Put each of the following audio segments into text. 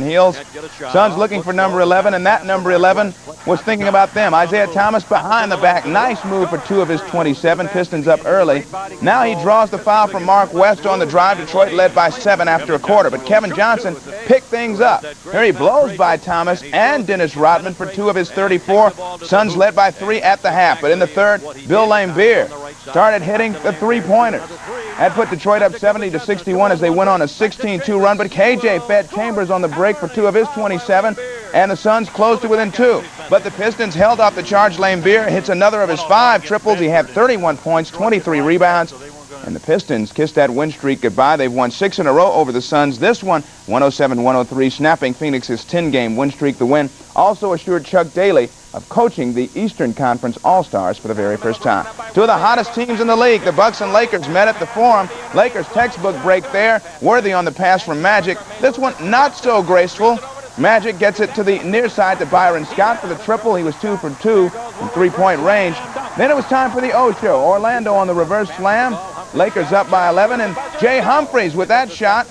heels. Suns looking for number 11, and that number 11 was thinking about them. Isaiah Thomas behind the back. Nice move for 2 of his 27. Pistons up early. Now he draws the foul from Mark West on the drive. Detroit led by 7 after a quarter, but Kevin Johnson picked things up. Here he blows by Thomas and Dennis Rodman for 2 of his 34. Suns led by 3 at the half, but in the third, Bill Laimbeer started hitting the three-pointers. That put Detroit up 70-61 as they went on a 16-2 run, but KJ fed Chambers on the break for 2 of his 27, and the Suns closed to within 2. But the Pistons held off the charge. Laimbeer hits another of his 5 triples. He had 31 points, 23 rebounds, and the Pistons kissed that win streak goodbye. They've won 6 in a row over the Suns. This one, 107-103, snapping Phoenix's 10-game win streak. The win also assured Chuck Daly of coaching the Eastern Conference All-Stars for the very first time. 2 of the hottest teams in the league, the Bucks and Lakers, met at the Forum. Lakers textbook break there, worthy on the pass from Magic. This one not so graceful. Magic gets it to the near side to Byron Scott for the triple. He was 2 for 2 from three-point range. Then it was time for the O-Show. Orlando on the reverse slam. Lakers up by 11, and Jay Humphries with that shot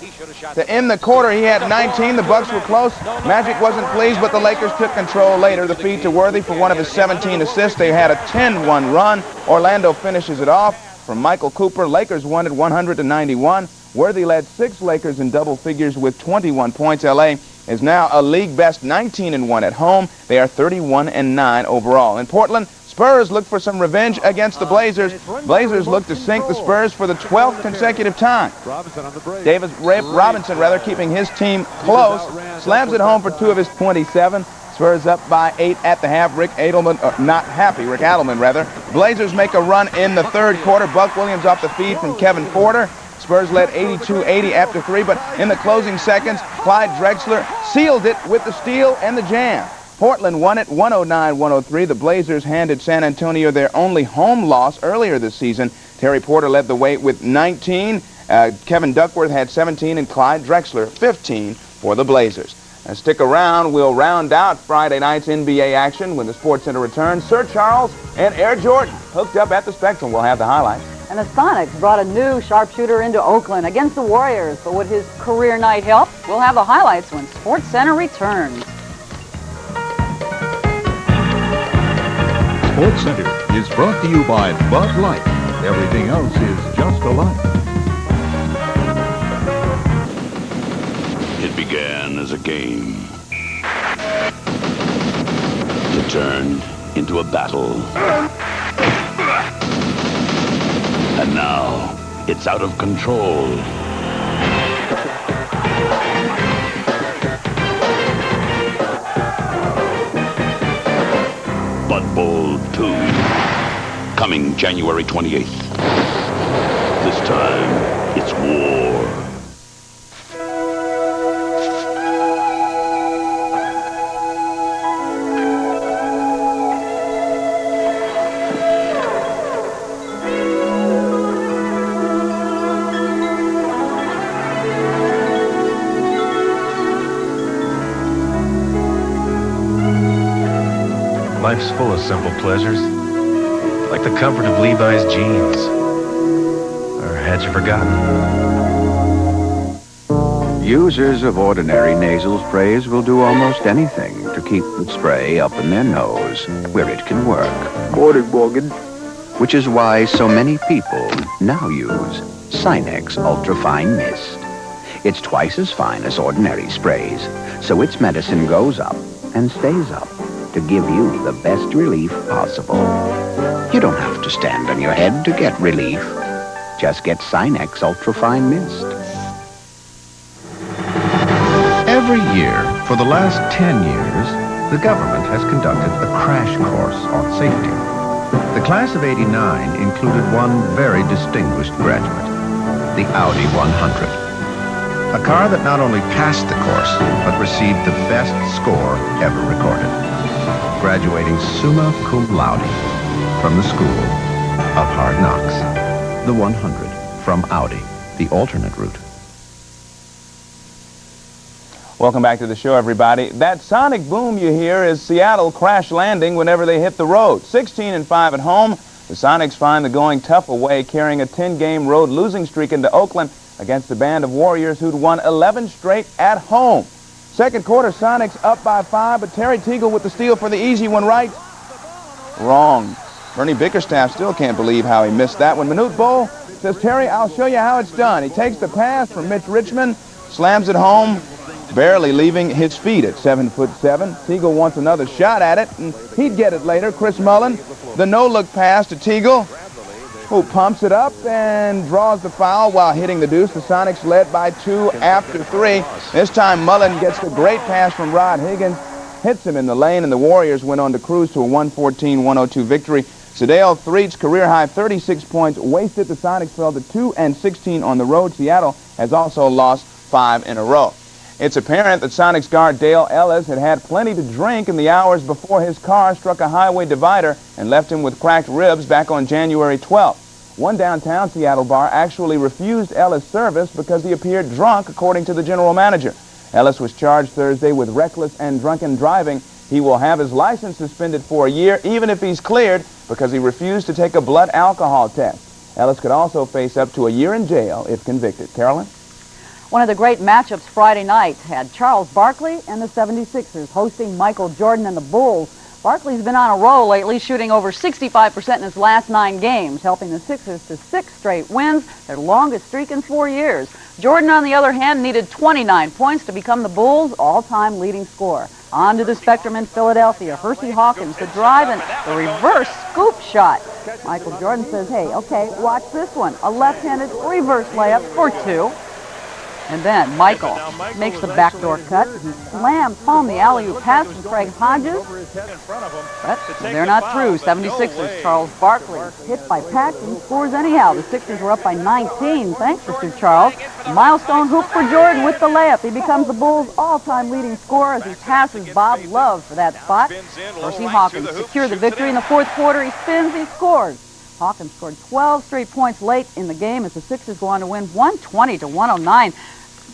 to end the quarter. He had 19. The Bucks were close. Magic wasn't pleased, but the Lakers took control later. The feed to Worthy for 1 of his 17 assists. They had a 10-1 run. Orlando finishes it off from Michael Cooper. Lakers won at 100-91. Worthy led 6 Lakers in double figures with 21 points. L.A. is now a league best 19-1 at home. They are 31-9 overall. In Portland, Spurs look for some revenge against the Blazers. Blazers look to sink the Spurs for the 12th consecutive time. Robinson keeping his team close, slams it home for 2 of his 27. Spurs up by 8 at the half. Rick Adelman. Blazers make a run in the third quarter. Buck Williams off the feed from Kevin Porter. Spurs led 82-80 after 3, but in the closing seconds, Clyde Drexler sealed it with the steal and the jam. Portland won it 109-103. The Blazers handed San Antonio their only home loss earlier this season. Terry Porter led the way with 19. Kevin Duckworth had 17, and Clyde Drexler 15 for the Blazers. And stick around. We'll round out Friday night's NBA action when the Sports Center returns. Sir Charles and Air Jordan hooked up at the Spectrum. We'll have the highlights. And the Sonics brought a new sharpshooter into Oakland against the Warriors. But would his career night help? We'll have the highlights when Sports Center returns. Sports Center is brought to you by Bud Light. Everything else is just a light. It began as a game. It turned into a battle. And now, it's out of control. Bud Bowl 2, coming January 28th. This time, it's war. Life's full of simple pleasures, like the comfort of Levi's jeans. Or had you forgotten? Users of ordinary nasal sprays will do almost anything to keep the spray up in their nose, where it can work. Morgan. Which is why so many people now use Sinex Ultrafine Mist. It's twice as fine as ordinary sprays, so its medicine goes up and stays up to give you the best relief possible. You don't have to stand on your head to get relief. Just get Sinex Ultrafine Mist. Every year, for the last 10 years, the government has conducted a crash course on safety. The class of '89 included one very distinguished graduate, the Audi 100. A car that not only passed the course, but received the best score ever recorded, graduating summa cum laude from the School of Hard Knocks. The 100 from Audi, the alternate route. Welcome back to the show, everybody. That sonic boom you hear is Seattle crash landing whenever they hit the road. 16-5 at home. The Sonics find the going tough away, carrying a 10-game road losing streak into Oakland against a band of Warriors who'd won 11 straight at home. Second quarter, Sonics up by 5, but Terry Teagle with the steal for the easy one right. Wrong. Bernie Bickerstaff still can't believe how he missed that one. Manute Bull says, Terry, I'll show you how it's done. He takes the pass from Mitch Richmond, slams it home, barely leaving his feet at 7'7". Teagle wants another shot at it, and he'd get it later. Chris Mullen, the no-look pass to Teagle, who pumps it up and draws the foul while hitting the deuce. The Sonics led by 2 after 3. This time Mullen gets the great pass from Rod Higgins, hits him in the lane, and the Warriors went on to cruise to a 114-102 victory. Sedale Threet's career-high 36 points wasted. The Sonics fell to 2-16 on the road. Seattle has also lost 5 in a row. It's apparent that Sonics guard Dale Ellis had plenty to drink in the hours before his car struck a highway divider and left him with cracked ribs back on January 12th. One downtown Seattle bar actually refused Ellis service because he appeared drunk, according to the general manager. Ellis was charged Thursday with reckless and drunken driving. He will have his license suspended for a year, even if he's cleared, because he refused to take a blood alcohol test. Ellis could also face up to a year in jail if convicted. Carolyn? One of the great matchups Friday night had Charles Barkley and the 76ers hosting Michael Jordan and the Bulls. Barkley's been on a roll lately, shooting over 65% in his last 9 games, helping the Sixers to 6 straight wins, their longest streak in 4 years. Jordan, on the other hand, needed 29 points to become the Bulls' all-time leading scorer. On to the spectrum in Philadelphia. Hersey Hawkins, the drive and the reverse scoop shot. Michael Jordan says, hey, okay, watch this one. A left-handed reverse layup for 2. And then Michael makes the backdoor cut. He slams home the alley-oop pass from Craig Hodges. But they're not through. 76ers, Charles Barkley hit by Paxson, scores anyhow. The Sixers were up by 19, thanks to Stu Charles. Milestone hoop for Jordan with the layup. He becomes the Bulls' all-time leading scorer as he passes Bob Love for that spot. Hersey Hawkins secure the victory in the fourth quarter. He spins, he scores. Hawkins scored 12 straight points late in the game as the Sixers go on to win 120-109.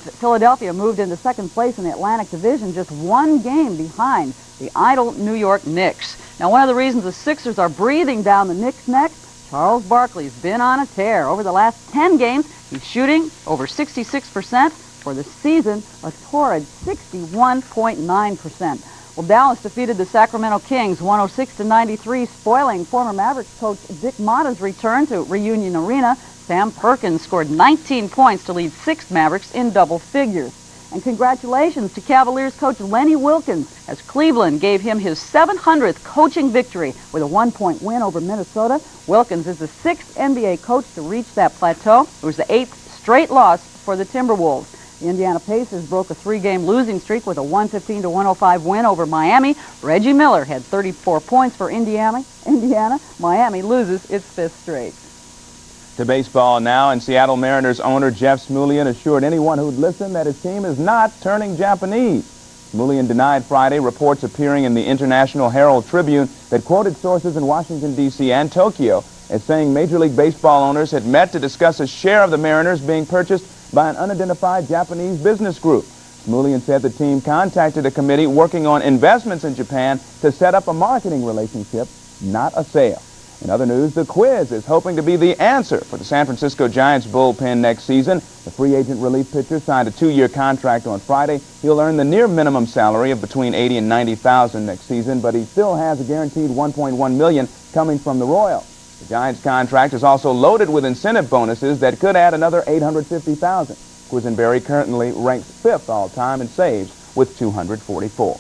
Philadelphia moved into second place in the Atlantic Division, just 1 game behind the idle New York Knicks. Now, one of the reasons the Sixers are breathing down the Knicks' neck, Charles Barkley's been on a tear. Over the last 10 games, he's shooting over 66%. For the season, a torrid 61.9%. Well, Dallas defeated the Sacramento Kings 106-93, spoiling former Mavericks coach Dick Motta's return to Reunion Arena. Sam Perkins scored 19 points to lead 6 Mavericks in double figures. And congratulations to Cavaliers coach Lenny Wilkens as Cleveland gave him his 700th coaching victory with a 1-point win over Minnesota. Wilkens is the 6th NBA coach to reach that plateau. It was the 8th straight loss for the Timberwolves. The Indiana Pacers broke a 3-game losing streak with a 115-105 win over Miami. Reggie Miller had 34 points for Indiana. Miami loses its 5th straight. To baseball now, and Seattle Mariners owner Jeff Smulian assured anyone who'd listen that his team is not turning Japanese. Smulian denied Friday reports appearing in the International Herald Tribune that quoted sources in Washington, D.C. and Tokyo as saying Major League Baseball owners had met to discuss a share of the Mariners being purchased by an unidentified Japanese business group. Smulian said the team contacted a committee working on investments in Japan to set up a marketing relationship, not a sale. In other news, the quiz is hoping to be the answer for the San Francisco Giants bullpen next season. The free agent relief pitcher signed a 2-year contract on Friday. He'll earn the near minimum salary of between $80,000 and $90,000 next season, but he still has a guaranteed $1.1 million coming from the Royals. The Giants' contract is also loaded with incentive bonuses that could add another $850,000. Quisenberry currently ranks 5th all-time in saves with 244.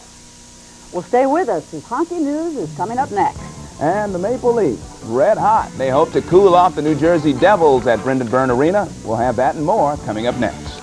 Well, stay with us, as Honky News is coming up next. And the Maple Leafs, red hot. They hope to cool off the New Jersey Devils at Brendan Byrne Arena. We'll have that and more coming up next.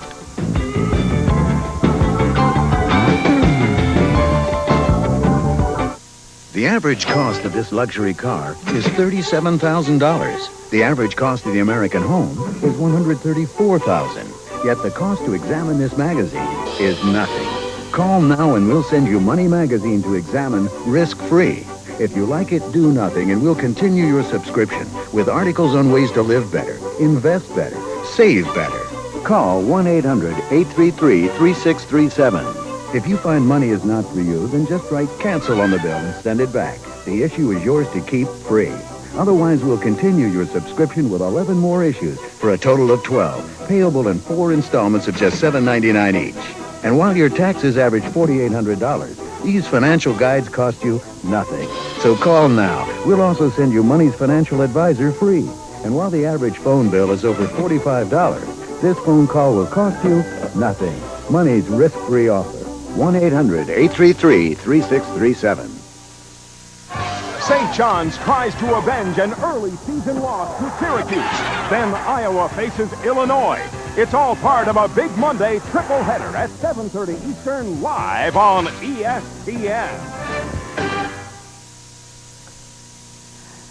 The average cost of this luxury car is $37,000. The average cost of the American home is $134,000. Yet the cost to examine this magazine is nothing. Call now and we'll send you Money Magazine to examine risk-free. If you like it, do nothing, and we'll continue your subscription with articles on ways to live better, invest better, save better. Call 1-800-833-3637. If you find money is not for you, then just write cancel on the bill and send it back. The issue is yours to keep free. Otherwise, we'll continue your subscription with 11 more issues for a total of 12, payable in 4 installments of just $7.99 each. And while your taxes average $4,800, these financial guides cost you nothing. So call now. We'll also send you Money's financial advisor free. And while the average phone bill is over $45, this phone call will cost you nothing. Money's risk-free offer. 1-800-833-3637. St. John's tries to avenge an early season loss to Syracuse. Then Iowa faces Illinois. It's all part of a Big Monday triple header at 7:30 Eastern, live on ESPN.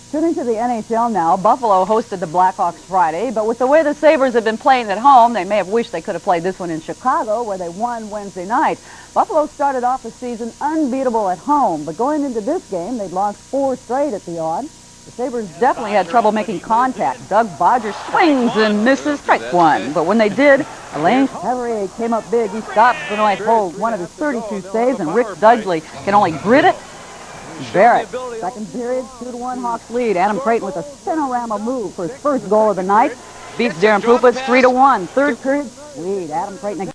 Turning to the NHL now, Buffalo hosted the Blackhawks Friday, but with the way the Sabres have been playing at home, they may have wished they could have played this one in Chicago, where they won Wednesday night. Buffalo started off the season unbeatable at home, but going into this game, they'd lost 4 straight at the odd. The Sabres definitely had trouble making contact. Doug Bodger swings and misses strike one, but when they did, Alain Chevalier came up big. He stopped Benoit Hold, one of his 32 saves, and Rick Dudley can only grit it. Barrett, second period, 2-1 Hawks lead. Adam Creighton with a spinorama move for his first goal of the night. Beats Darren Pupitz 3-1. Third period, sweet. Adam Creighton again.